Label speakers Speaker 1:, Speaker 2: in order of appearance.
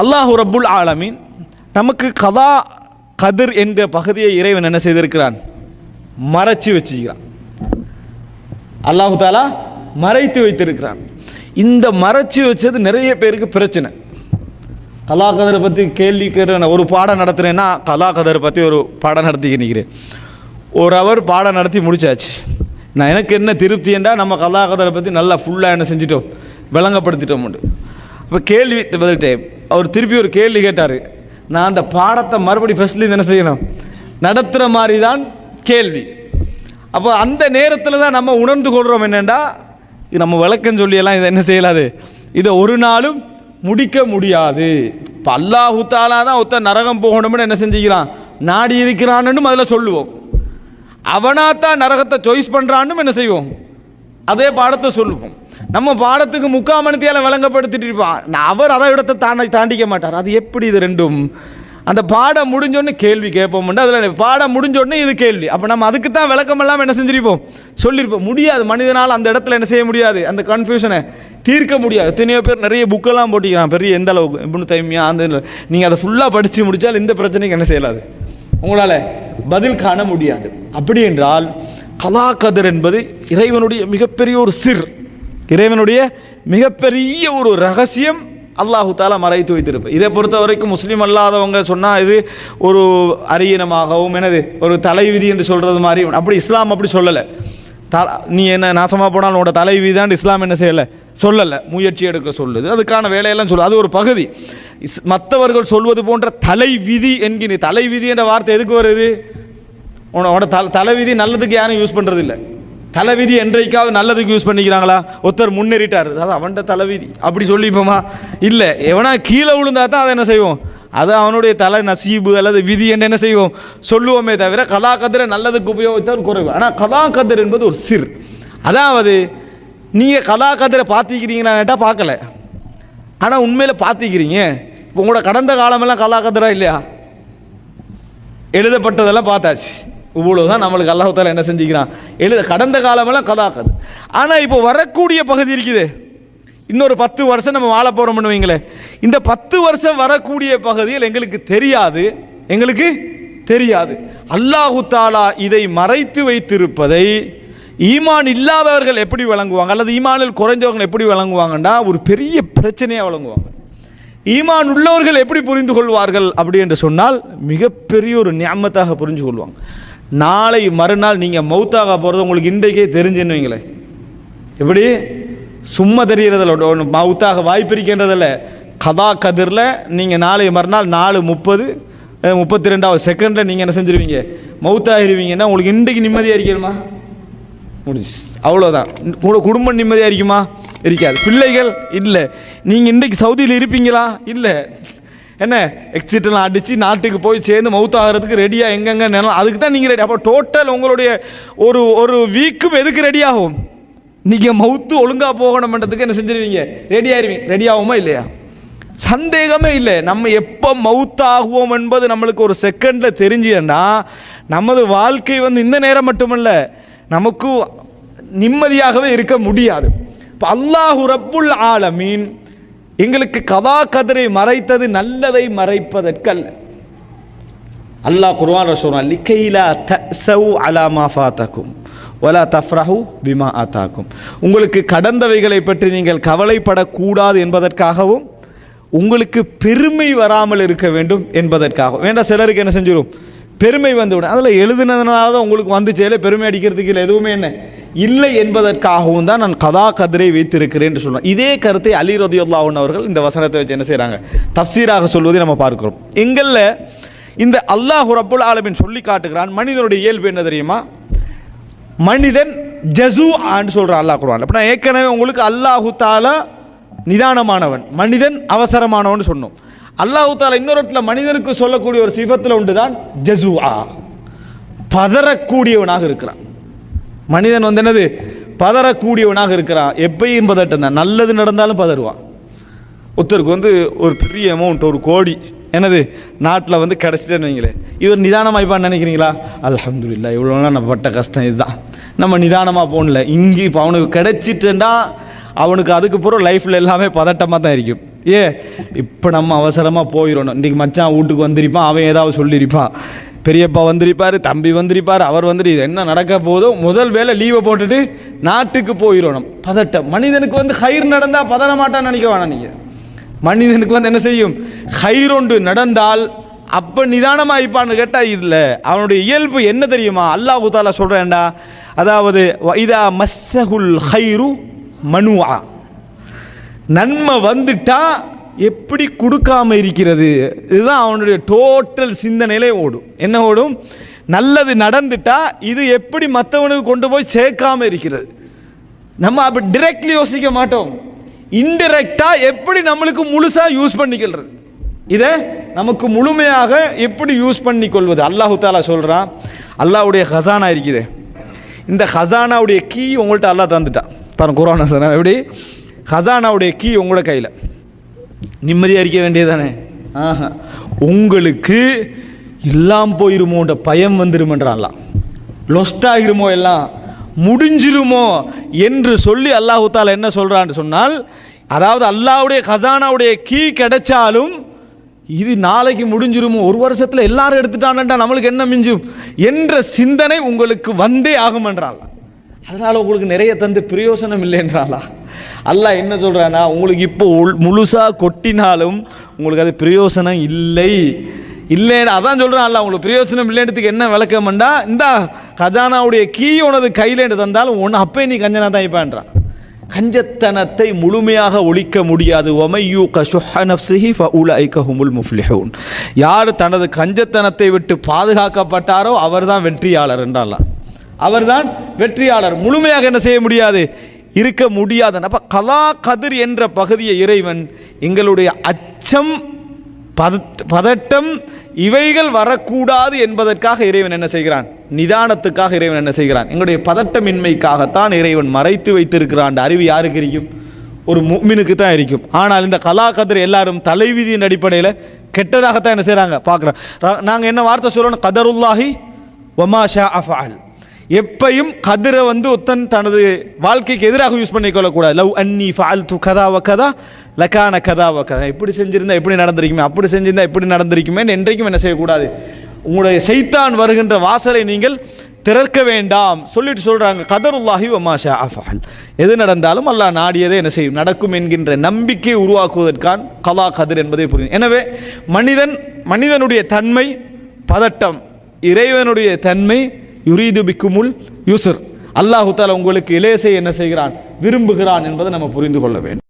Speaker 1: அல்லாஹு ரப்புல் ஆலமீன் நமக்கு கதா கதிர் என்ற பகுதியை இறைவன் என்ன செய்திருக்கிறான்? மறைச்சி வச்சுக்கிறான். அல்லாஹு தாலா மறைத்து வைத்திருக்கிறான். இந்த மறைச்சி வச்சது நிறைய பேருக்கு பிரச்சனை. கலா கதரை பற்றி கேள்வி கேட்ட ஒரு பாடம் நடத்துகிறேன்னா, கலா கதரை பற்றி ஒரு பாடம் நடத்திக்கிறேன். ஒரு அவர் பாடம் நடத்தி முடிச்சாச்சு. நான் எனக்கு என்ன திருப்தி என்றால், நம்ம கலா கதரை பற்றி நல்லா ஃபுல்லாக என்ன செஞ்சிட்டோம், விளங்கப்படுத்திட்டோம். அப்போ கேள்வி பதில்கிட்டே அவர் திருப்பி ஒரு கேள்வி கேட்டார். நான் அந்த பாடத்தை மறுபடி ஃபஸ்ட்லேருந்து என்ன செய்யணும், நடத்துகிற மாதிரி தான் கேள்வி. அப்போ அந்த நேரத்தில் தான் நம்ம உணர்ந்து கொள்கிறோம் என்னென்னா, இது நம்ம விளக்கம் சொல்லியெல்லாம் இதை என்ன செய்யலாது, இதை ஒரு நாளும் முடிக்க முடியாது. இப்போ அல்லாஹு தாலா தான் ஒருத்தர் நரகம் போகணும்னு என்ன செஞ்சுக்கிறான், நாடி இருக்கிறான்னு அதில் சொல்லுவோம். அவனாத்தான் நரகத்தை சாய்ஸ் பண்ணுறான்னு என்ன செய்வோம், அதே பாடத்தை சொல்லுவோம். நம்ம பாடத்துக்கு முக்காமணித்தியால் விளங்கப்படுத்திட்டு இருப்பான், அவர் அதை இடத்தை தாண்டிக்க மாட்டார். அது எப்படி இது ரெண்டும்? அந்த பாடம் முடிஞ்சோடனே கேள்வி கேட்போம், அதில் பாடம் முடிஞ்சோடனே இது கேள்வி. அப்போ நம்ம அதுக்கு தான் விளக்கமெல்லாம் என்ன செஞ்சிருப்போம், சொல்லியிருப்போம். முடியாது, மனிதனால் அந்த இடத்துல என்ன செய்ய முடியாது, அந்த கன்ஃபியூஷனை தீர்க்க முடியாது. எத்தனையோ பேர் நிறைய புக்கெல்லாம் போட்டிக்கிறான், பெரிய எந்த அளவுக்கு இப்னு தைமியா அந்த நீங்கள் அதை ஃபுல்லாக படித்து முடித்தால் இந்த பிரச்சனைக்கு என்ன செய்யலாது, உங்களால் பதில் காண முடியாது. அப்படி என்றால் கலா கதர் என்பது இறைவனுடைய மிகப்பெரிய ஒரு சிர், இறைவனுடைய மிகப்பெரிய ஒரு ரகசியம். அல்லாஹு தாலா மறைத்து வைத்திருப்பேன். இதை பொறுத்த வரைக்கும் முஸ்லீம் அல்லாதவங்க சொன்னால் இது ஒரு அரியணமாகவும் என்னது ஒரு தலைவிதி என்று சொல்கிறது மாதிரி. அப்படி இஸ்லாம் அப்படி சொல்லலை. நீ என்ன நாசமாக போனாலும் உன்னோட தலைவிதி தான் இஸ்லாம் என்ன செய்யலை, சொல்லலை. முயற்சி எடுக்க சொல்லுது, அதுக்கான வேலையெல்லாம் சொல்லுது, அது ஒரு பகுதி. மற்றவர்கள் சொல்வது போன்ற தலைவிதி என்கிற தலைவிதி என்ற வார்த்தை எதுக்கு வருது? உன்னோட தலைவிதி நல்லதுக்கு யாரும் யூஸ் பண்ணுறது இல்லை. தலைவிதி என்றைக்காவது நல்லதுக்கு யூஸ் பண்ணிக்கிறாங்களா? ஒருத்தர் முன்னேறிட்டார், அதாவது அவன்கிட்ட தலைவிதி அப்படி சொல்லிப்போமா? இல்லை. எவனா கீழே விழுந்தா தான் அதை என்ன செய்வோம், அதை அவனுடைய தலை நசீபு அல்லது விதி என்று என்ன செய்வோம் சொல்லுவோமே தவிர கலா கதிரை நல்லதுக்கு உபயோகித்தால் குறைவு. ஆனால் கலா கதிர் என்பது ஒரு சிர். அதாவது நீங்கள் கலா கதிரை பார்த்துக்கிறீங்களான்ட்டா பார்க்கல, ஆனால் உண்மையில் பார்த்துக்கிறீங்க. இப்போ உங்களோட கடந்த காலமெல்லாம் கலா கதிரா இல்லையா, எழுதப்பட்டதெல்லாம் பார்த்தாச்சு. இவ்வளோதான் நம்மளுக்கு அல்லாஹ் தாலா என்ன செஞ்சுக்கிறான், கடந்த காலமெல்லாம் கலா கதிர். ஆனால் இப்போ வரக்கூடிய பகுதி இருக்குது, இன்னொரு 10 வருஷம் நம்ம வாழ போகிறோம் பண்ணுவீங்களே, இந்த 10 வருஷம் வரக்கூடிய பகுதியில் எங்களுக்கு தெரியாது. அல்லாஹு தாலா இதை மறைத்து வைத்திருப்பதை ஈமான் இல்லாதவர்கள் எப்படி விளங்குவாங்க, அல்லது ஈமானில் குறைஞ்சவர்கள் எப்படி விளங்குவாங்கன்னா ஒரு பெரிய பிரச்சனையாக விளங்குவாங்க. ஈமான் உள்ளவர்கள் எப்படி புரிந்து கொள்வார்கள் அப்படி என்று சொன்னால் மிகப்பெரிய ஒரு நியமத்தாக புரிஞ்சு கொள்வாங்க. நாளை மறுநாள் நீங்கள் மௌத்தாக போகிறது உங்களுக்கு இன்றைக்கே தெரிஞ்சுன்னு வைங்களேன். எப்படி சும்மா தெரிகிறதில்ல, மௌத்தாக வாய்ப்பு இருக்கின்றதில்ல. கதா கதிரில் நீங்கள் நாளை மறுநாள் 4:30 32வது செகண்டில் நீங்கள் என்ன செஞ்சுருவீங்க, மௌத்தாகிருவீங்கன்னா உங்களுக்கு இன்றைக்கு நிம்மதியாக இருக்கணுமா? முடிஞ்சு, அவ்வளோதான். குடும்பம் நிம்மதியாக இருக்குமா? இருக்காது. பிள்ளைகள் இல்லை. நீங்கள் இன்றைக்கு சவுதியில் இருப்பீங்களா? இல்லை. என்ன எக்ஸிட்டெல்லாம் அடித்து நாட்டுக்கு போய் சேர்ந்து மவுத்தாகிறதுக்கு ரெடியாக எங்கெங்கே நிலம், அதுக்கு தான் நீங்கள் ரெடி. அப்போ டோட்டல் உங்களுடைய ஒரு வீக்கும் எதுக்கு ரெடி ஆகும், நீங்கள் மவுத்து ஒழுங்காக போகணுன்றதுக்கு என்ன செஞ்சிருவீங்க, ரெடி ஆயிருவீங்க. ரெடி ஆகுமா இல்லையா? சந்தேகமே இல்லை. நம்ம எப்போ மவுத்தாகுவோம் என்பது நம்மளுக்கு ஒரு செகண்டில் தெரிஞ்சுன்னா நமது வாழ்க்கை இந்த நேரம் மட்டுமல்ல, நமக்கு நிம்மதியாகவே இருக்க முடியாது. இப்போ அல்லாஹு ரப்புல் ஆலமீன் எங்களுக்கு கதா கதிரை மறைத்தது நல்லதை மறைப்பதற்கல்ல. அல்லாஹ் குர்ஆன்ல சொல்றான், லிகைலா தஸவு அலா மா ஃபாதகும் வலா தஃப்ரஹு பிமா ஆதாகும். உங்களுக்கு கடந்தவைகளை பற்றி நீங்கள் கவலைப்படக்கூடாது என்பதற்காகவும் உங்களுக்கு பெருமை வராமல் இருக்க வேண்டும் என்பதற்காகவும். வேண்டாம், சிலருக்கு என்ன செஞ்சிடும், பெருமை வந்துவிடும். அதில் எழுதுனதுனால தான் உங்களுக்கு வந்துச்சேல, பெருமை அடிக்கிறதுக்கு இல்லை, எதுவுமே என்ன இல்லை என்பதற்காகவும் தான் நான் கதா கதிரை வைத்திருக்கிறேன் என்று சொல்லுவேன். இதே கருத்தை அலி ரலியல்லாஹு அன்ஹு அவர்கள் இந்த வசனத்தை வச்சு என்ன செய்கிறாங்க, தஃப்சீராக சொல்வதை நம்ம பார்க்கிறோம். எங்களில் இந்த அல்லாஹ் ரப்புல் ஆலமீன் சொல்லி காட்டுகிறான், மனிதனுடைய இயல்பு என்ன தெரியுமா, மனிதன் ஜஸூ ஆன்னு சொல்கிறான் அல்லாஹ் குர்ஆன்ல. அப்போ நான் ஏற்கனவே உங்களுக்கு அல்லாஹு தாலா நிதானமானவன், மனிதன் அவசரமானவன் சொன்னோம். அல்லாஹு தாலா இன்னொரு இடத்துல மனிதனுக்கு சொல்லக்கூடிய ஒரு சிஃபத்தில் உண்டு தான் ஜஸூஆ, பதறக்கூடியவனாக இருக்கிறான். மனிதன் என்னது, பதறக்கூடியவனாக இருக்கிறான். எப்பயும் பதட்டம் தான், நல்லது நடந்தாலும் பதறுவான். ஒருத்தருக்கு ஒரு பெரிய அமௌண்ட், ஒரு கோடி என்னது நாட்டில் கிடச்சிட்டேன்னு வைங்களேன், இவர் நிதானமாய்ப்பான்னு நினைக்கிறீங்களா? அல்ஹம்துலில்லாஹ், இவ்வளோ நாள் நம்ம பட்ட கஷ்டம் இதுதான், நம்ம நிதானமாக போகல. இங்கே இப்போ அவனுக்கு கிடைச்சிட்டேன்டா அவனுக்கு அதுக்கு பிறகு லைஃப்பில் எல்லாமே பதட்டமாக தான் இருக்கும். இப்போ நம்ம அவசரமாக போயிடணும். இன்றைக்கி மச்சான் வீட்டுக்கு வந்திருப்பான், அவன் ஏதாவது சொல்லியிருப்பான், பெரியப்பா வந்திருப்பார், தம்பி வந்திருப்பார், அவர் வந்துட்டு இது என்ன நடக்க போதோ முதல் வேலை லீவை போட்டுட்டு நாட்டுக்கு போயிடணும். பதட்டம். மனிதனுக்கு ஹைர் நடந்தால் பதற மாட்டான்னு நினைக்க வேணாம். நீங்கள் மனிதனுக்கு என்ன செய்யும், ஹைர் ஒன்று நடந்தால் அப்போ நிதானமாக இருப்பான்னு கேட்டால் இல்லை. அவனுடைய இயல்பு என்ன தெரியுமா? அல்லாஹ் தஆலா சொல்கிறேன்டா, அதாவது இதா மஸ்ஸஹுல் ஹைரு மனுஆ, நன்மை வந்துட்டா எப்படி கொடுக்காம இருக்கிறது, இதுதான் அவனுடைய டோட்டல் சிந்தனையிலே ஓடும். என்ன ஓடும்? நல்லது நடந்துட்டா இது எப்படி மற்றவனுக்கு கொண்டு போய் சேர்க்காம இருக்கிறது. நம்ம அப்படி டிரெக்ட்லி யோசிக்க மாட்டோம், இன்டிரெக்டாக எப்படி நம்மளுக்கு முழுசாக யூஸ் பண்ணிக்கிறது, இதை நமக்கு முழுமையாக எப்படி யூஸ் பண்ணி கொள்வது. அல்லாஹு தஆலா சொல்கிறான், அல்லாஹ்வுடைய ஹசானா இருக்குது, இந்த ஹசானாவுடைய கீ உங்கள்கிட்ட அல்லாஹ் தந்துட்டான் பாருங்க. குர்ஆன் சொன்னா எப்படி, ஹசானாவுடைய கீ உங்களோட கையில், நிம்மதியாக இருக்க வேண்டியதானே. உங்களுக்கு எல்லாம் போயிருமோன்ற பயம் வந்துருமன்றான்லாம், லொஸ்ட் ஆகிருமோ, எல்லாம் முடிஞ்சிருமோ என்று சொல்லி அல்லாஹு தஆலா என்ன சொல்கிறான்னு சொன்னால், அதாவது அல்லாஹ்வுடைய ஹசானாவுடைய கீ கிடைச்சாலும் இது நாளைக்கு முடிஞ்சிருமோ, ஒரு வருஷத்தில் எல்லாரும் எடுத்துட்டான்டா நம்மளுக்கு என்ன மிஞ்சும் என்ற சிந்தனை உங்களுக்கு வந்தே ஆகுமென்றான். அதனால் உங்களுக்கு நிறைய தந்து பிரயோசனம் இல்லைன்றாளா. அல்லாஹ் என்ன சொல்கிறான்னா, உங்களுக்கு இப்போ முழுசாக கொட்டினாலும் உங்களுக்கு அது பிரயோசனம் இல்லைன்னு அதான் சொல்கிறான் அல்லாஹ். உங்களுக்கு பிரயோசனம் இல்லைன்றதுக்கு என்ன விளக்கம்ண்டா, இந்த கஜானாவுடைய கீ உனது கையிலேண்டு தந்தாலும் ஒன்று அப்போ நீ கஞ்சனா தான் இருப்பான்றான். கஞ்சத்தனத்தை முழுமையாக ஒழிக்க முடியாது. வமையூக ஷுஹ நஃப்ஸிஹி ஃபஉலைக ஹுமுல் முஃப்லிஹூன். யார் தனது கஞ்சத்தனத்தை விட்டு பாதுகாக்கப்பட்டாரோ அவர்தான் வெற்றியாளர் என்றால், அவர்தான் வெற்றியாளர். முழுமையாக என்ன செய்ய முடியாது, இருக்க முடியாது. அப்போ கலா கதிர் என்ற பகுதியை இறைவன் எங்களுடைய அச்சம், பதட்டம் இவைகள் வரக்கூடாது என்பதற்காக இறைவன் என்ன செய்கிறான், நிதானத்துக்காக இறைவன் என்ன செய்கிறான், எங்களுடைய பதட்டமின்மைக்காகத்தான் இறைவன் மறைத்து வைத்திருக்கிறான். அறிவு யாருக்கு இருக்கும்? ஒரு முஃமினுக்கு தான் இருக்கும். ஆனால் இந்த கலா கதிர் எல்லாரும் தலைவிதியின் அடிப்படையில் கெட்டதாகத்தான் என்ன செய்கிறாங்க பார்க்குறோம். நாங்கள் என்ன வார்த்தை சொல்கிறோம், கதருல்லாஹி வமா ஷாஅ ஃபஅல். எப்பையும் கதிரை ஒருத்தன் தனது வாழ்க்கைக்கு எதிராக யூஸ் பண்ணிக்கொள்ளக்கூடாது. லவ் அன்னி ஃபஅல்து கதா வ கதா லகான கதா வ கதா. இப்படி செஞ்சிருந்தா எப்படி நடந்திருக்குமே, அப்படி செஞ்சிருந்தா எப்படி நடந்திருக்குமே என்றைக்கும் என்ன செய்யக்கூடாது. உங்களுடைய ஷைத்தான் வருகின்ற வாசலை நீங்கள் திறக்க வேண்டாம் சொல்லிட்டு சொல்கிறாங்க. கதருல்லாஹி வமா ஷாஅ ஃபஅல். எது நடந்தாலும் அல்லாஹ் நாடியதே என்ன செய்யும், நடக்கும் என்கின்ற நம்பிக்கையை உருவாக்குவதற்கான் கலா கதிர் என்பதை புரியும். எனவே மனிதனுடைய தன்மை பதட்டம், இறைவனுடைய தன்மை யுரீது பிக்குமுல் யுஸ்ர். அல்லாஹு தஆலா உங்களுக்கு இலேசை என்ன செய்கிறான், விரும்புகிறான் என்பதை நம்ம புரிந்து கொள்ள வேண்டும்.